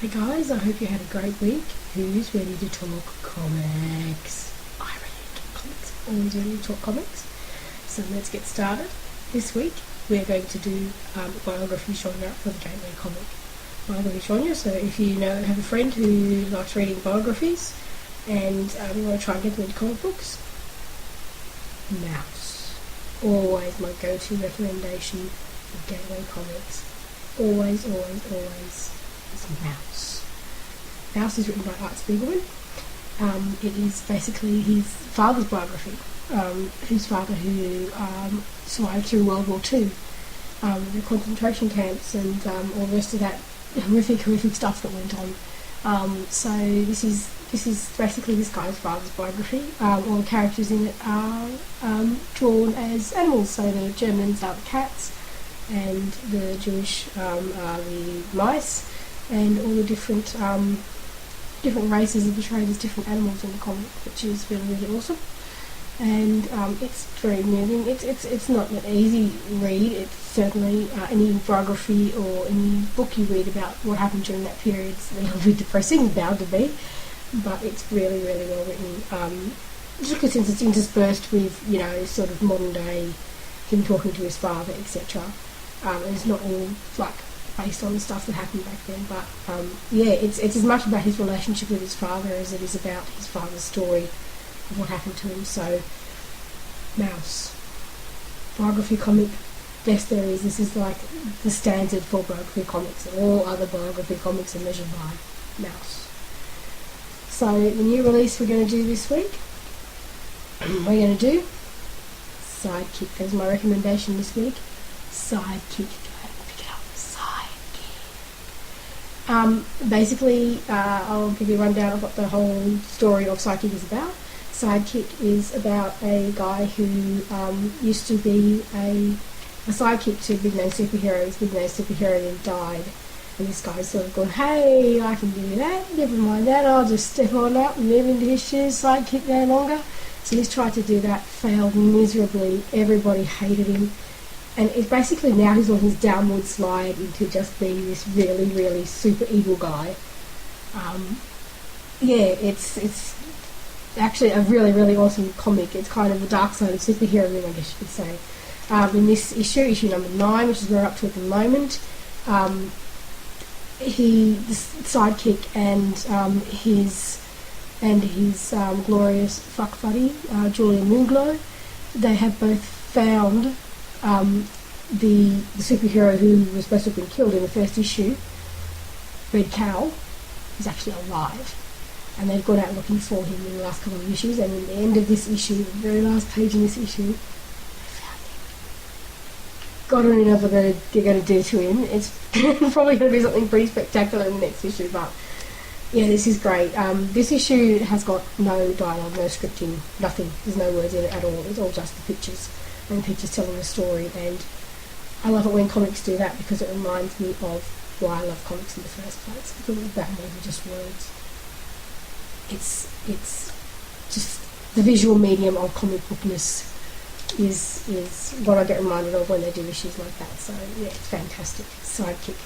Hey guys, I hope you had a great week. Who's ready to talk comics? I ready to talk comics. Always ready to talk comics. So let's get started. This week we're going to do biography genre for the Gateway comic. Biography genre, so if you have a friend who likes reading biographies and you want to try and get them into comic books, Mouse. Always my go-to recommendation of Gateway comics. Always is Mouse. Mouse is written by Art Spiegelman. It is basically his father's biography, his father who survived through World War II, the concentration camps and all the rest of that horrific stuff that went on. So this is basically this guy's father's biography. All the characters in it are drawn as animals, so the Germans are the cats, and the Jewish are the mice, and all the different races are portrayed as different animals in the comic, which is really awesome. And it's very moving. It's not an easy read. It's certainly any biography or any book you read about what happened during that period is a little bit depressing, bound to be, but it's really well written. Just because since it's interspersed with sort of modern day him talking to his father, etc. It's not all like based on the stuff that happened back then, but it's as much about his relationship with his father as it is about his father's story of what happened to him. So, Mouse. Biography comic, best there is. This is like the standard for biography comics. All other biography comics are measured by Mouse. So, the new release we're going to do this week, we're going to do Sidekick. That's my recommendation this week. Sidekick. Basically, I'll give you a rundown of what the whole story of Sidekick is about. Sidekick is about a guy who used to be a sidekick to a big name superhero. His big name superhero then died, and this guy's sort of gone, hey, I can do that, never mind that, I'll just step on up and live into his shoes, sidekick no longer. So he's tried to do that, failed miserably, everybody hated him. And it's basically now he's on his downward slide into just being this really super evil guy. It's actually a really awesome comic. It's kind of the dark side of superheroism, I guess you could say. In this issue number 9, which is where we're up to at the moment, the sidekick and his glorious fuck buddy, Julian Moonglow, they have both found the superhero who was supposed to have been killed in the first issue, Red Cowl, is actually alive. And they've gone out looking for him in the last couple of issues, and in the end of this issue, the very last page in this issue, they found him. God only knows what they're going to do to him. It's probably going to be something pretty spectacular in the next issue, but yeah, this is great. This issue has got no dialogue, no scripting, nothing. There's no words in it at all. It's all just the pictures. And the pictures telling the story, and I love it when comics do that because it reminds me of why I love comics in the first place, because it's that more than just words. It's just the visual medium of comic bookness is what I get reminded of when they do issues like that. So yeah, it's fantastic. Sidekick,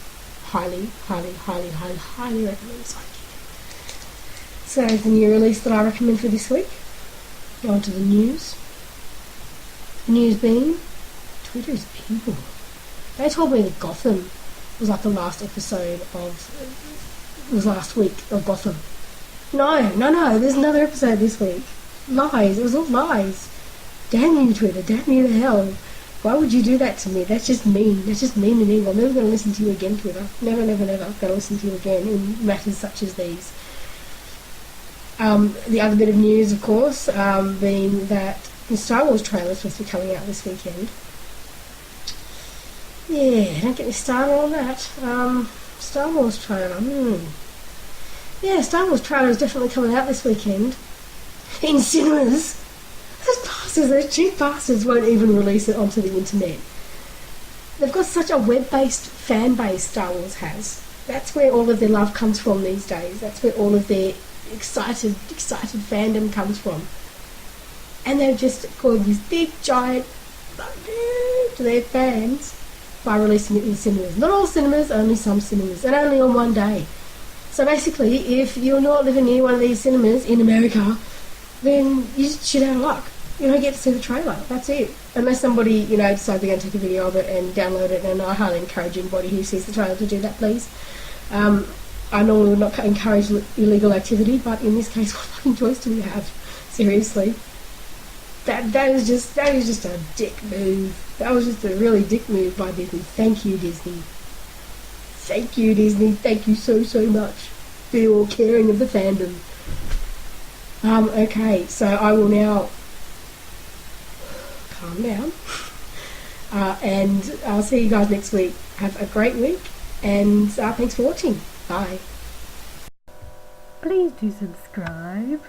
highly recommend Sidekick. So the new release that I recommend for this week. On to the news. News being, Twitter is evil. They told me that Gotham was like the last episode of, was last week of Gotham. No, there's another episode this week. Lies, it was all lies. Damn you, Twitter, damn you to hell. Why would you do that to me? That's just mean and evil. I'm never going to listen to you again, Twitter. Never going to listen to you again in matters such as these. The other bit of news, of course, being that the Star Wars trailer is supposed to be coming out this weekend. Yeah, don't get me started on that. Star Wars trailer, Yeah, Star Wars trailer is definitely coming out this weekend. In cinemas. Those cheap bastards won't even release it onto the internet. They've got such a web-based fan base, Star Wars has. That's where all of their love comes from these days. That's where all of their excited fandom comes from. And they've just called this big giant to their fans by releasing it in cinemas. Not all cinemas, only some cinemas, and only on one day. So basically, if you're not living near one of these cinemas in America, then you just shit out of luck. You don't get to see the trailer. That's it. Unless somebody, you know, decides they're going to take a video of it and download it, and I highly encourage anybody who sees the trailer to do that, please. I normally would not encourage illegal activity, but in this case, what fucking choice do we have? Seriously. That is just a dick move. That was just a really dick move by Disney. Thank you, Disney. Thank you, Disney. Thank you so, so much for your caring of the fandom. Okay, so I will now calm down. And I'll see you guys next week. Have a great week, and thanks for watching. Bye. Please do subscribe.